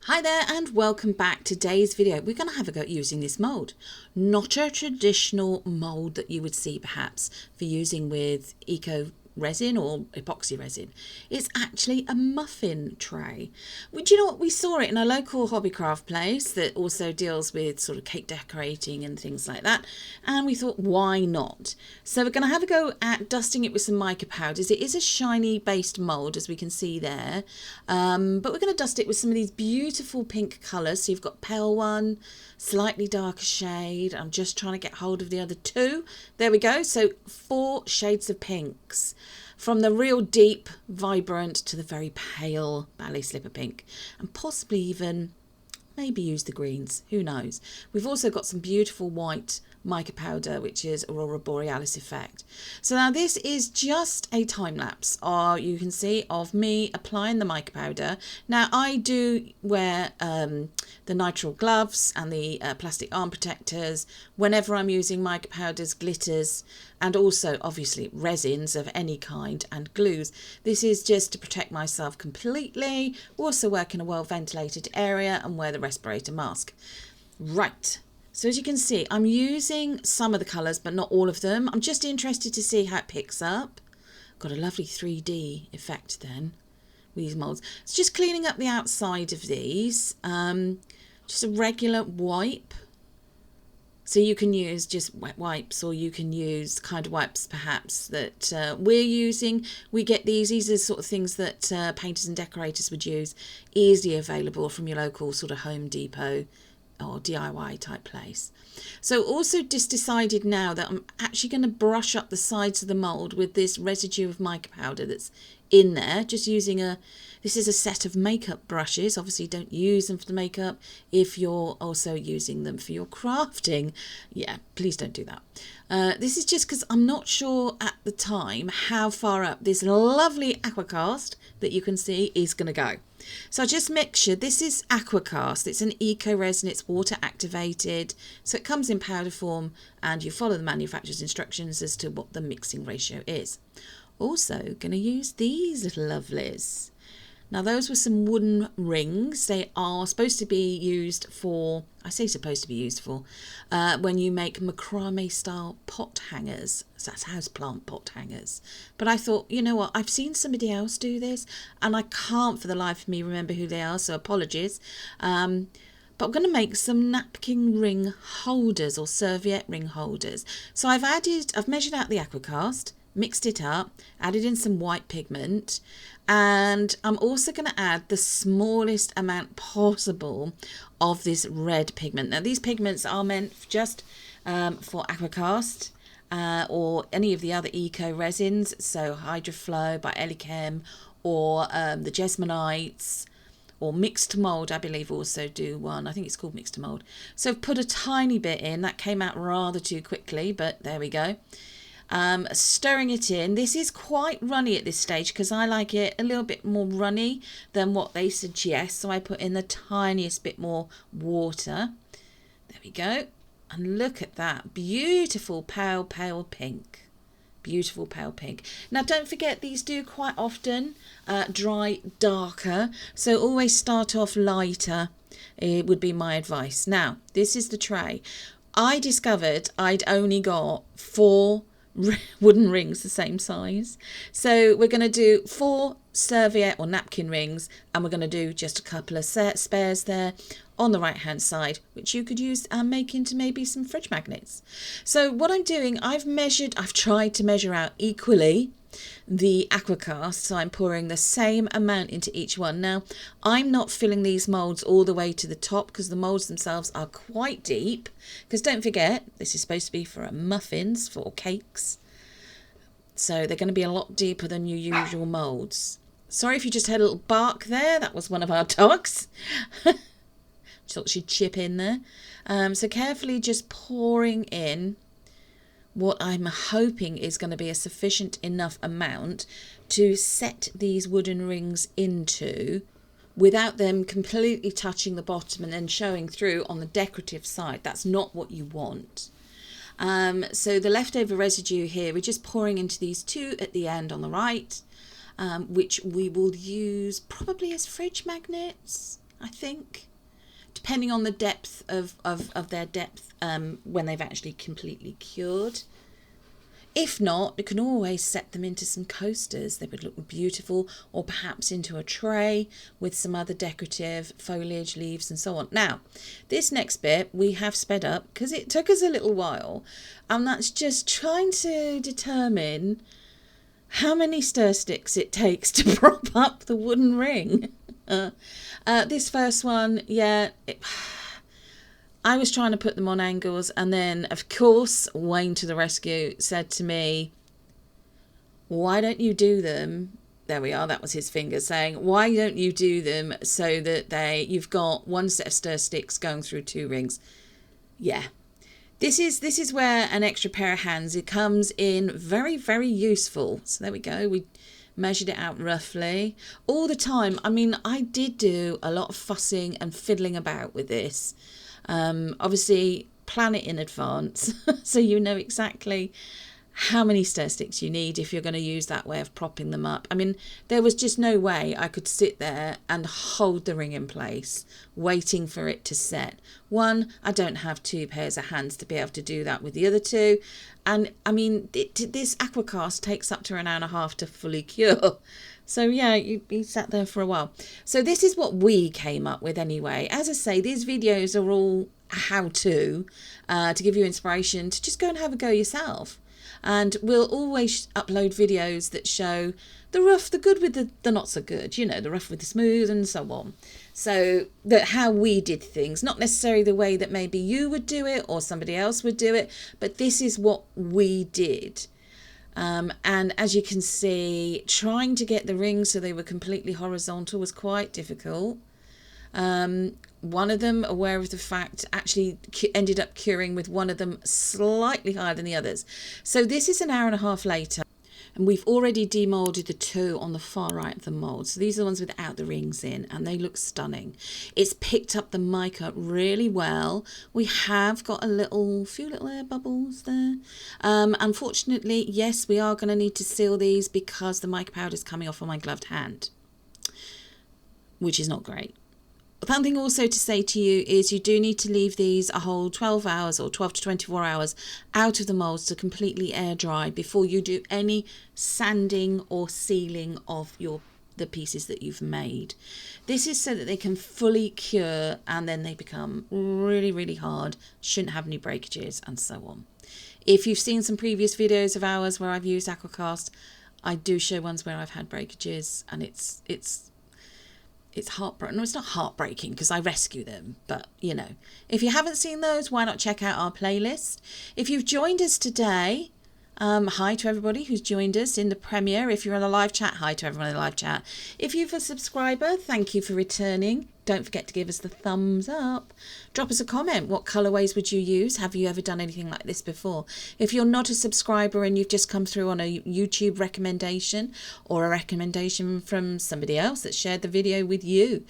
Hi there and welcome back. Today's video we're going to have a go at using this mould. Not a traditional mould that you would see perhaps for using with eco resin or epoxy resin. It's actually a muffin tray. Do you know what, we saw it in a local hobbycraft place that also deals with sort of cake decorating and things like that, and we thought why not. So we're going to have a go at dusting it with some mica powders. It is a shiny based mould, as we can see there, but we're going to dust it with some of these beautiful pink colours. So you've got pale one, slightly darker shade. I'm just trying to get hold of the other two. There we go. So 4 shades of pinks, from the real deep vibrant to the very pale ballet slipper pink, and possibly even maybe use the greens, who knows. We've also got some beautiful white mica powder, which is Aurora Borealis effect. So now this is just a time lapse, you can see, of me applying the mica powder. Now I do wear the nitrile gloves and the plastic arm protectors whenever I'm using mica powders, glitters, and also obviously resins of any kind and glues. This is just to protect myself completely. Also work in a well ventilated area and wear the respirator mask. Right. So as you can see, I'm using some of the colours, but not all of them. I'm just interested to see how it picks up. Got a lovely 3D effect then with these moulds. It's just cleaning up the outside of these. Just a regular wipe. So you can use just wet wipes, or you can use kind of wipes perhaps that we're using. We get these are the sort of things that painters and decorators would use, easily available from your local sort of Home Depot or DIY type place. So also just decided now that I'm actually going to brush up the sides of the mould with this residue of mica powder that's in there, just using this is a set of makeup brushes. Obviously don't use them for the makeup if you're also using them for your crafting. Yeah, please don't do that. This is just because I'm not sure at the time how far up this lovely Aquacast that you can see is going to go. So I just mixtured. This is Aquacast. It's an eco resin. It's water activated. So it comes in powder form and you follow the manufacturer's instructions as to what the mixing ratio is. Also going to use these little lovelies. Now those were some wooden rings. They are supposed to be used for, I say supposed to be used for, when you make macrame style pot hangers. So that's houseplant pot hangers. But I thought, you know what, I've seen somebody else do this and I can't for the life of me remember who they are, so apologies. But I'm going to make some napkin ring holders or serviette ring holders. So I've measured out the Aquacast, mixed it up, added in some white pigment, and I'm also going to add the smallest amount possible of this red pigment. Now these pigments are meant just for Aquacast or any of the other eco resins, so Hydroflow by eli-chem or the Jasminites, or Mixed Mould, I believe also do one. I think it's called Mixed Mould. So I've put a tiny bit in. That came out rather too quickly, but there we go. Stirring it in. This is quite runny at this stage because I like it a little bit more runny than what they suggest. So I put in the tiniest bit more water. There we go. And look at that. Beautiful pale, pale pink. Beautiful pale pink. Now don't forget, these do quite often dry darker, so always start off lighter. It would be my advice. Now this is the tray. I discovered I'd only got 4 wooden rings the same size, so we're going to do 4 serviette or napkin rings, and we're going to do just a couple of spares there on the right hand side, which you could use and make into maybe some fridge magnets. So what I'm doing, I've tried to measure out equally the Aquacast, so I'm pouring the same amount into each one. Now I'm not filling these moulds all the way to the top because the moulds themselves are quite deep, because don't forget this is supposed to be for muffins, for cakes, so they're going to be a lot deeper than your usual moulds. Sorry if you just had a little bark there, that was one of our dogs. Thought she'd chip in there. So carefully just pouring in what I'm hoping is going to be a sufficient enough amount to set these wooden rings into without them completely touching the bottom and then showing through on the decorative side. That's not what you want. So the leftover residue here, we're just pouring into these 2 at the end on the right, which we will use probably as fridge magnets. I think, depending on the depth of their depth when they've actually completely cured. If not, you can always set them into some coasters. They would look beautiful, or perhaps into a tray with some other decorative foliage, leaves and so on. Now, this next bit we have sped up because it took us a little while, and that's just trying to determine how many stir sticks it takes to prop up the wooden ring. This first one, yeah, I was trying to put them on angles, and then, of course, Wayne to the rescue said to me, why don't you do them? There we are, that was his finger saying, why don't you do them so that you've got one set of stir sticks going through two rings? Yeah. This is where an extra pair of hands, it comes in very, very useful. So there we go. We measured it out roughly. All the time, I mean, I did do a lot of fussing and fiddling about with this. Obviously, plan it in advance so you know exactly how many stir sticks you need if you're going to use that way of propping them up. I mean, there was just no way I could sit there and hold the ring in place waiting for it to set. One, I don't have two pairs of hands to be able to do that with the other two. And I mean, this Aquacast takes up to an hour and a half to fully cure. So yeah, you sat there for a while. So this is what we came up with anyway. As I say, these videos are all how-to give you inspiration to just go and have a go yourself. And we'll always upload videos that show the rough, the good with the not so good, you know, the rough with the smooth and so on. So that how we did things, not necessarily the way that maybe you would do it or somebody else would do it, but this is what we did. And as you can see, trying to get the rings so they were completely horizontal was quite difficult. One of them, aware of the fact, actually ended up curing with one of them slightly higher than the others. So this is an hour and a half later, and we've already demolded the two on the far right of the mold. So these are the ones without the rings in, and they look stunning. It's picked up the mica really well. We have got a few little air bubbles there. Unfortunately, yes, we are going to need to seal these because the mica powder is coming off on my gloved hand, which is not great. Something also to say to you is you do need to leave these a whole 12 hours or 12 to 24 hours out of the molds to completely air dry before you do any sanding or sealing of the pieces that you've made. This is so that they can fully cure and then they become really, really hard, shouldn't have any breakages and so on. If you've seen some previous videos of ours where I've used Aquacast, I do show ones where I've had breakages, and it's heartbreaking. No, it's not heartbreaking because I rescue them. But, you know, if you haven't seen those, why not check out our playlist? If you've joined us today, hi to everybody who's joined us in the premiere. If you're on the live chat, hi to everyone in the live chat. If you're a subscriber, thank you for returning. Don't forget to give us the thumbs up. Drop us a comment. What colourways would you use? Have you ever done anything like this before? If you're not a subscriber and you've just come through on a YouTube recommendation or a recommendation from somebody else that shared the video with you,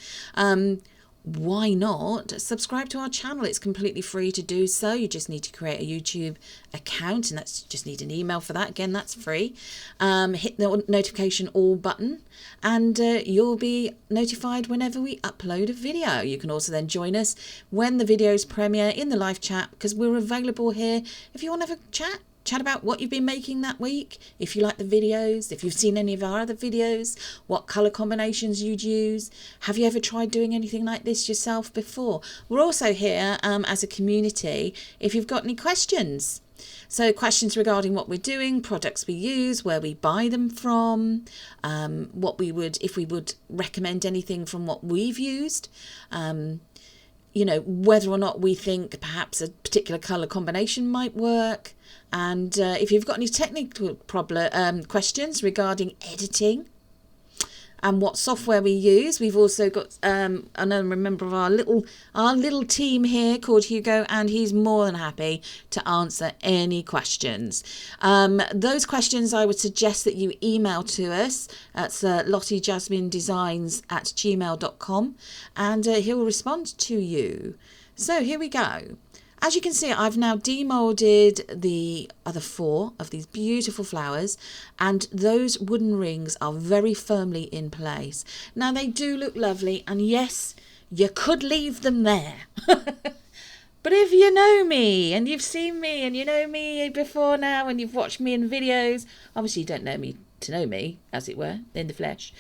why not subscribe to our channel? It's completely free to do so. You just need to create a YouTube account, and that's just need an email for that. Again, that's free. Hit the notification all button, and you'll be notified whenever we upload a video. You can also then join us when the videos premiere in the live chat, because we're available here if you want to have a chat about what you've been making that week, if you like the videos, if you've seen any of our other videos, what colour combinations you'd use. Have you ever tried doing anything like this yourself before? We're also here as a community if you've got any questions. So questions regarding what we're doing, products we use, where we buy them from, if we would recommend anything from what we've used, you know, whether or not we think perhaps a particular colour combination might work. And if you've got any technical questions regarding editing and what software we use, we've also got another member of our little team here called Hugo, and he's more than happy to answer any questions. Those questions I would suggest that you email to us. That's lottiejasminedesigns@gmail.com, and he'll respond to you. So here we go. As you can see, I've now demolded the other 4 of these beautiful flowers, and those wooden rings are very firmly in place. Now, they do look lovely, and yes, you could leave them there. But if you know me and you've seen me and you know me before now and you've watched me in videos, obviously you don't know me to know me, as it were, in the flesh,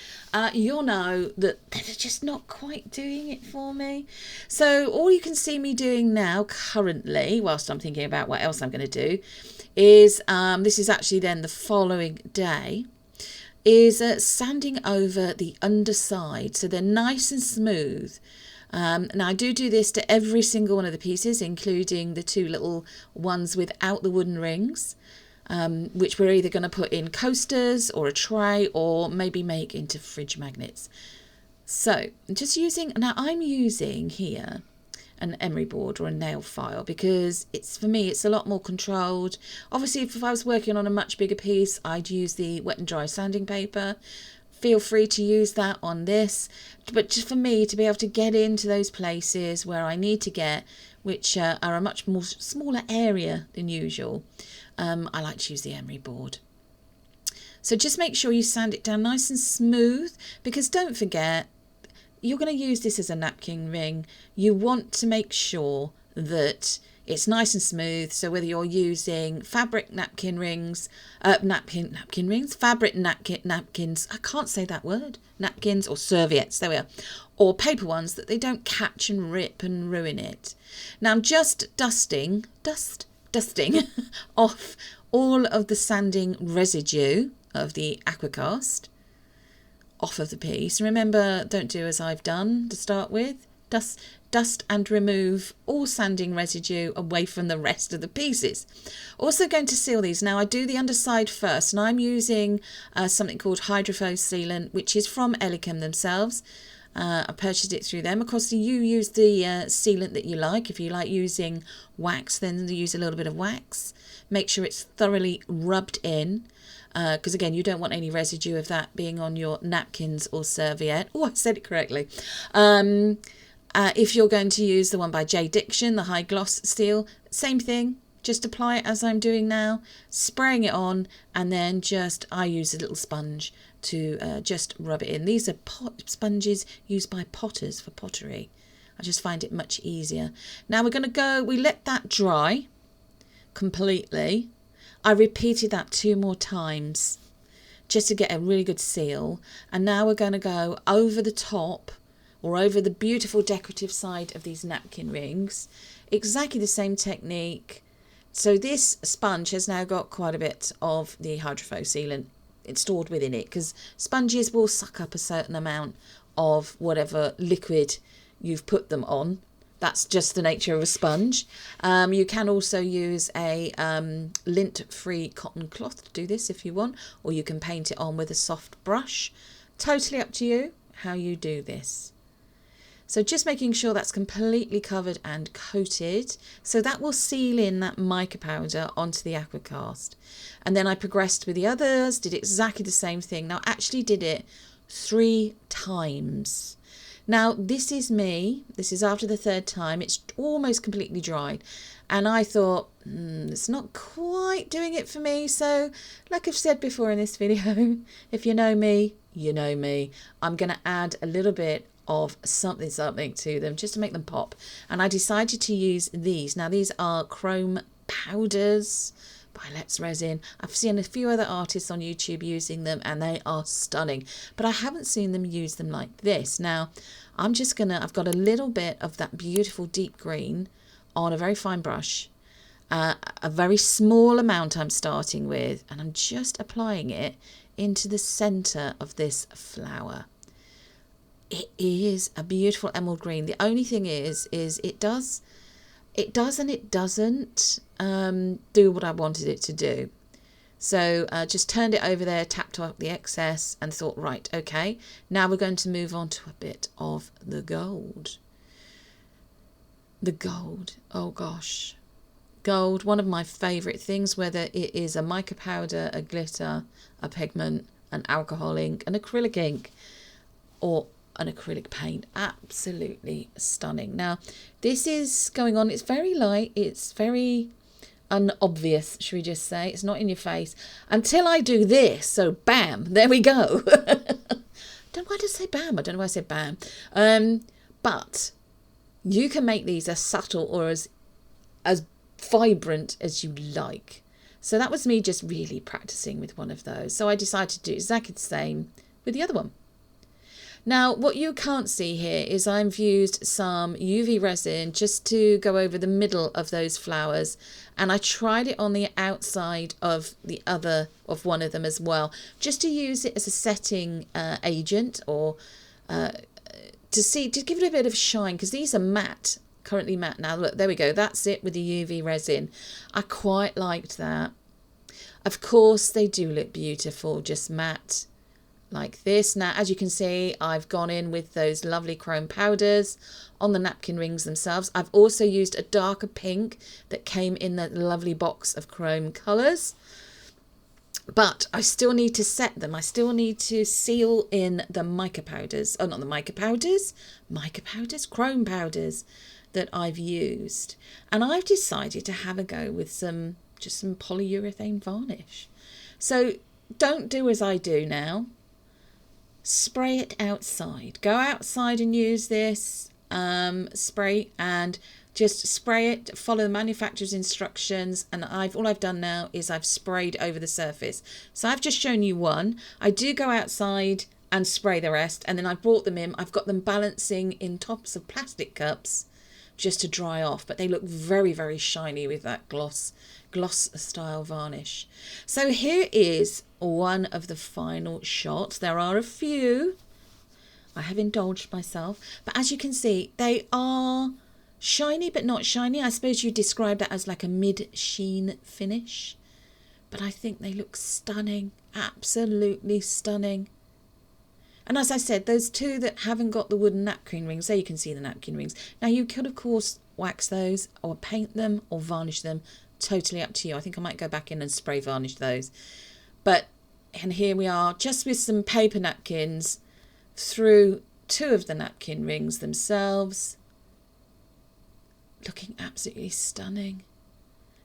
you'll know that they're just not quite doing it for me. So all you can see me doing now currently, whilst I'm thinking about what else I'm going to do, is this is actually then the following day, is sanding over the underside so they're nice and smooth. Now I do this to every single one of the pieces, including the two little ones without the wooden rings, which we're either going to put in coasters or a tray or maybe make into fridge magnets. So just using, now I'm using here an emery board or a nail file because for me it's a lot more controlled. Obviously if I was working on a much bigger piece, I'd use the wet and dry sanding paper. Feel free to use that on this, but just for me to be able to get into those places where I need to get, which are a much more smaller area than usual, I like to use the emery board. So just make sure you sand it down nice and smooth, because don't forget, you're going to use this as a napkin ring. You want to make sure that it's nice and smooth. So whether you're using fabric napkin rings, fabric napkins, I can't say that word, napkins or serviettes, there we are, or paper ones, that they don't catch and rip and ruin it. Now I'm just dusting off all of the sanding residue of the Aquacast off of the piece. Remember, don't do as I've done to start with. Dust and remove all sanding residue away from the rest of the pieces. Also going to seal these. Now I do the underside first, and I'm using something called hydrophobe sealant, which is from eli-chem themselves. I purchased it through them. Of course, you use the sealant that you like. If you like using wax, then use a little bit of wax. Make sure it's thoroughly rubbed in, because again, you don't want any residue of that being on your napkins or serviette. Oh, I said it correctly. If you're going to use the one by J. Diction, the high gloss steel, same thing. Just apply it as I'm doing now, spraying it on, and then I use a little sponge to just rub it in. These are sponges used by potters for pottery. I just find it much easier. Now we're going to we let that dry completely. I repeated that 2 more times just to get a really good seal. And now we're going to go over the top, or over the beautiful decorative side of these napkin rings. Exactly the same technique. So this sponge has now got quite a bit of the hydrophobe sealant stored within it, because sponges will suck up a certain amount of whatever liquid you've put them on. That's just the nature of a sponge. You can also use a lint-free cotton cloth to do this if you want, or you can paint it on with a soft brush. Totally up to you how you do this. So just making sure that's completely covered and coated. So that will seal in that mica powder onto the Aquacast. And then I progressed with the others, did exactly the same thing. Now I actually did it 3 times. Now this is me. This is after the 3rd time. It's almost completely dried. And I thought, it's not quite doing it for me. So like I've said before in this video, if you know me, you know me. I'm going to add a little bit of something to them just to make them pop, and I decided to use these. Now these are chrome powders by Let's Resin. I've seen a few other artists on YouTube using them and they are stunning, but I haven't seen them use them like this. Now I've got a little bit of that beautiful deep green on a very fine brush, a very small amount I'm starting with, and I'm just applying it into the center of this flower. It is a beautiful emerald green. The only thing is it does and it doesn't do what I wanted it to do. So just turned it over there, tapped off the excess, and thought, right, okay, now we're going to move on to a bit of the gold. The gold, oh gosh. Gold, one of my favourite things, whether it is a mica powder, a glitter, a pigment, an alcohol ink, an acrylic ink, or an acrylic paint. Absolutely stunning. Now this is going on, it's very light, it's very unobvious, should we just say. It's not in your face until I do this. So bam, there we go. Why did I say bam? I don't know why I said bam. But you can make these as subtle or as vibrant as you like. So that was me just really practicing with one of those. So I decided to do exactly the same with the other one. Now, what you can't see here is I've used some UV resin just to go over the middle of those flowers. And I tried it on the outside of one of them as well, just to use it as a setting agent, or to give it a bit of shine, because these are matte, currently matte. Now look, there we go, that's it with the UV resin. I quite liked that. Of course they do look beautiful just matte like this. Now as you can see, I've gone in with those lovely chrome powders on the napkin rings themselves. I've also used a darker pink that came in that lovely box of chrome colours. But I still need to set them. I still need to seal in the mica powders. Oh, not the mica powders. Mica powders? Chrome powders that I've used. And I've decided to have a go with just some polyurethane varnish. So don't do as I do now. Spray it outside. Go outside and use this spray, and just spray it, follow the manufacturer's instructions, and all I've done now is I've sprayed over the surface. So I've just shown you one. I do go outside and spray the rest, and then I brought them in. I've got them balancing in tops of plastic cups just to dry off, but they look very, very shiny with that gloss style varnish. So here is one of the final shots. There are a few. I have indulged myself, but as you can see, they are shiny but not shiny. I suppose you describe that as like a mid-sheen finish, but I think they look stunning, absolutely stunning. And as I said, those two that haven't got the wooden napkin rings, there you can see the napkin rings. Now you could of course wax those or paint them or varnish them, totally up to you. I think I might go back in and spray varnish those. And here we are, just with some paper napkins through two of the napkin rings themselves. Looking absolutely stunning.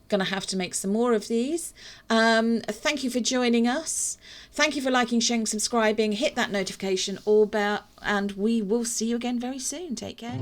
Gonna have to make some more of these. Thank you for joining us. Thank you for liking, sharing, subscribing. Hit that notification all bell, and we will see you again very soon. Take care.